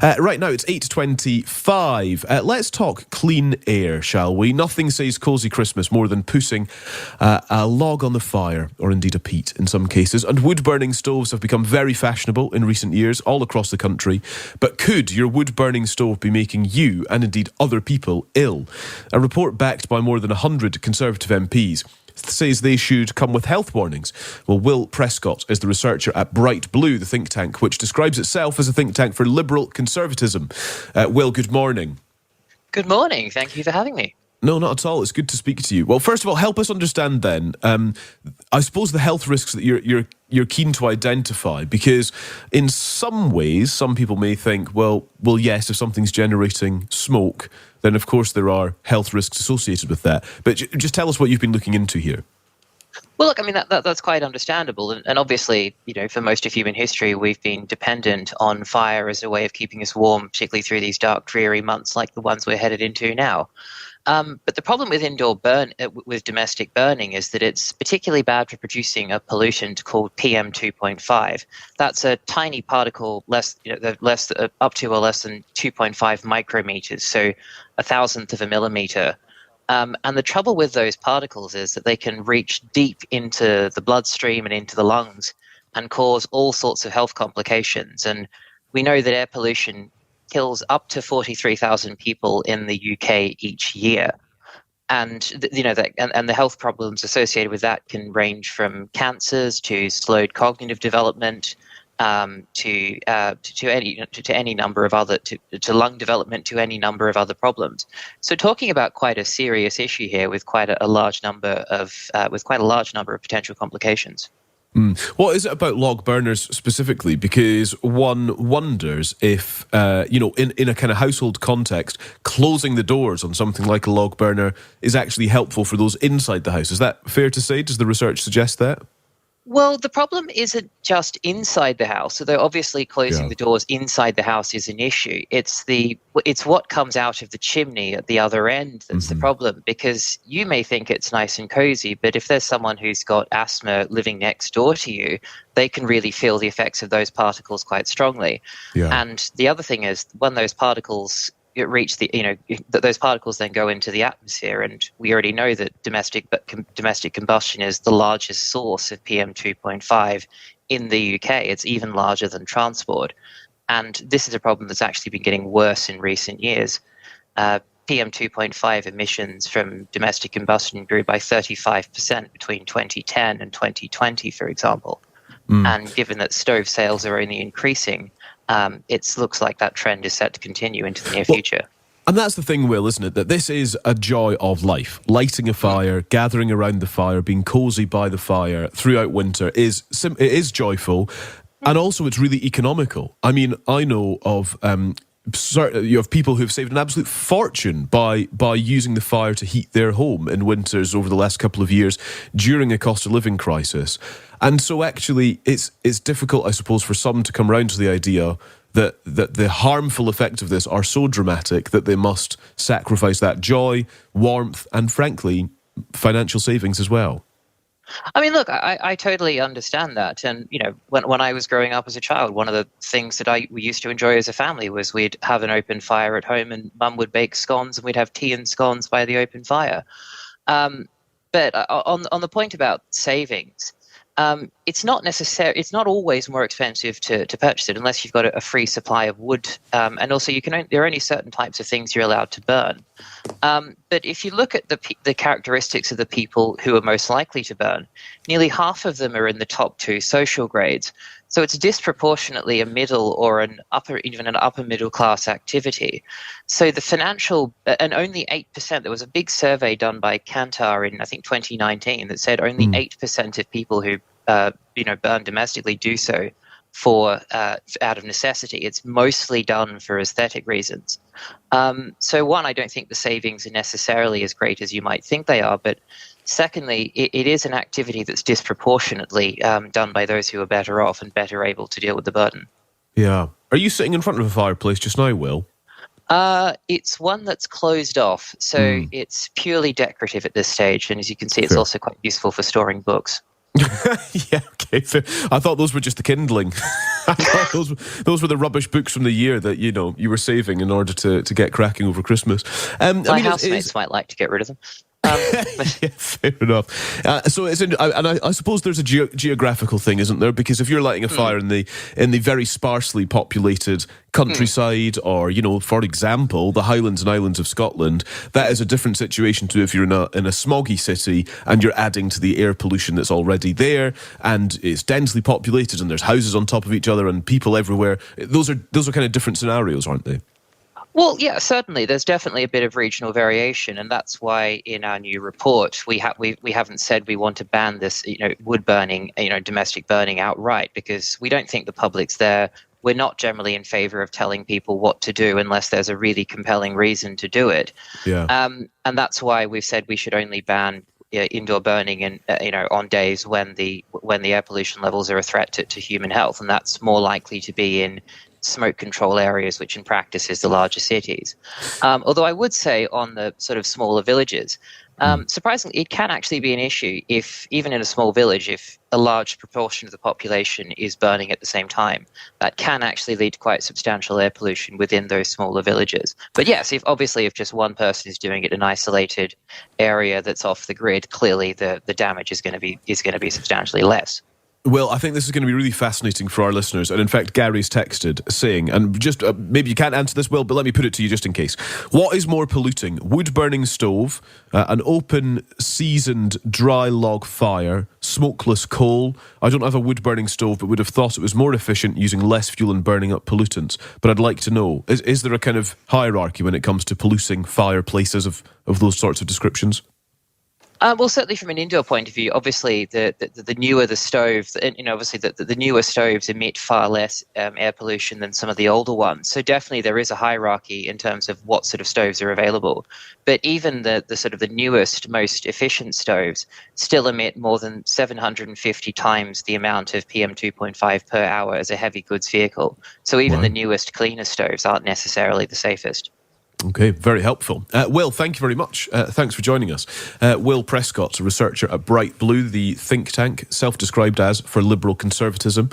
Right now, it's 8:25. Let's talk clean air, shall we? Nothing says cosy Christmas more than putting a log on the fire, or indeed a peat in some cases. And wood-burning stoves have become very fashionable in recent years all across the country. But could your wood-burning stove be making you, and indeed other people, ill? A report backed by more than 100 Conservative MPs says they should come with health warnings. Well, Will Prescott is the researcher at Bright Blue, the think tank, which describes itself as a think tank for liberal conservatism. Will, good morning. Good morning. Thank you for having me. No, not at all. It's good to speak to you. Well, first of all, help us understand then, I suppose, the health risks that you're keen to identify, because in some ways, some people may think, well, yes, if something's generating smoke, then of course there are health risks associated with that. But just tell us what you've been looking into here. Well, look, I mean, that's quite understandable. And obviously, for most of human history, we've been dependent on fire as a way of keeping us warm, particularly through these dark, dreary months like the ones we're headed into now. But the problem with with domestic burning is that it's particularly bad for producing a pollutant called PM2.5. That's a tiny particle, up to or less than 2.5 micrometers, so a thousandth of a millimeter. And the trouble with those particles is that they can reach deep into the bloodstream and into the lungs and cause all sorts of health complications. And we know that air pollution kills up to 43,000 people in the UK each year. And the health problems associated with that can range from cancers to slowed cognitive development, to any number of other to lung development, to any number of other problems. So talking about quite a serious issue here with quite a large number of potential complications. What is it about log burners specifically? Because one wonders if, in a kind of household context, closing the doors on something like a log burner is actually helpful for those inside the house. Is that fair to say? Does the research suggest that? Well, the problem isn't just inside the house, although obviously closing the doors inside the house is an issue. It's what comes out of the chimney at the other end that's the problem, because you may think it's nice and cozy, but if there's someone who's got asthma living next door to you, they can really feel the effects of those particles quite strongly. Yeah. And the other thing is, when those particles those particles then go into the atmosphere, and we already know that domestic combustion is the largest source of PM2.5 in the UK. It's even larger than transport, and this is a problem that's actually been getting worse in recent years. PM2.5 emissions from domestic combustion grew by 35% between 2010 and 2020, for example. And given that stove sales are only increasing, it looks like that trend is set to continue into the near future. And that's the thing, Will, isn't it? That this is a joy of life. Lighting a fire, gathering around the fire, being cosy by the fire throughout winter it is joyful, and also it's really economical. I mean, I know of you have people who've saved an absolute fortune by using the fire to heat their home in winters over the last couple of years during a cost of living crisis. And so actually it's difficult, I suppose, for some to come round to the idea that the harmful effects of this are so dramatic that they must sacrifice that joy, warmth, and frankly, financial savings as well. I mean, look, I totally understand that. And, when I was growing up as a child, one of the things that we used to enjoy as a family was we'd have an open fire at home, and Mum would bake scones, and we'd have tea and scones by the open fire. But on the point about savings, it's not always more expensive to purchase it unless you've got a free supply of wood. And also there are only certain types of things you're allowed to burn. But if you look at the characteristics of the people who are most likely to burn, nearly half of them are in the top two social grades. So it's disproportionately a middle or even an upper middle class activity. So the financial, and only 8%, there was a big survey done by Kantar in, I think, 2019 that said only 8% of people who, burn domestically do so out of necessity. It's mostly done for aesthetic reasons. So one, I don't think the savings are necessarily as great as you might think they are, but secondly, it is an activity that's disproportionately done by those who are better off and better able to deal with the burden. Yeah. Are you sitting in front of a fireplace just now, Will? It's one that's closed off, so it's purely decorative at this stage, and as you can see, it's also quite useful for storing books. Yeah, okay. Fair. I thought those were just the kindling. I thought those were the rubbish books from the year that you were saving in order to get cracking over Christmas. My housemates might like to get rid of them. Yeah, fair enough. So I suppose there's a geographical thing, isn't there? Because if you're lighting a fire in the very sparsely populated countryside, or for example, the Highlands and Islands of Scotland, that is a different situation to if you're in a smoggy city and you're adding to the air pollution that's already there, and it's densely populated and there's houses on top of each other and people everywhere. Those are kind of different scenarios, aren't they? Well, yeah, certainly. There's definitely a bit of regional variation, and that's why in our new report we haven't said we want to ban this, wood burning, domestic burning outright, because we don't think the public's there. We're not generally in favour of telling people what to do unless there's a really compelling reason to do it. Yeah. And that's why we've said we should only ban indoor burning and on days when the air pollution levels are a threat to human health, and that's more likely to be in smoke control areas, which in practice is the larger cities. Although I would say on the sort of smaller villages, surprisingly, it can actually be an issue if, even in a small village, if a large proportion of the population is burning at the same time. That can actually lead to quite substantial air pollution within those smaller villages. But yes, if just one person is doing it in an isolated area that's off the grid, clearly the damage is going to be substantially less. Well, I think this is going to be really fascinating for our listeners. And in fact, Gary's texted saying, and just maybe you can't answer this, Will, but let me put it to you just in case. What is more polluting? Wood-burning stove, an open, seasoned, dry log fire, smokeless coal? I don't have a wood-burning stove, but would have thought it was more efficient using less fuel and burning up pollutants. But I'd like to know, is there a kind of hierarchy when it comes to polluting fireplaces of those sorts of descriptions? Well, certainly from an indoor point of view, obviously the newer the stoves, obviously the newer stoves emit far less air pollution than some of the older ones. So definitely there is a hierarchy in terms of what sort of stoves are available. But even the sort of the newest, most efficient stoves still emit more than 750 times the amount of PM2.5 per hour as a heavy goods vehicle. So even the newest, cleanest stoves aren't necessarily the safest. Okay, very helpful. Will, thank you very much. Thanks for joining us. Will Prescott, a researcher at Bright Blue, the think tank self-described as for liberal conservatism.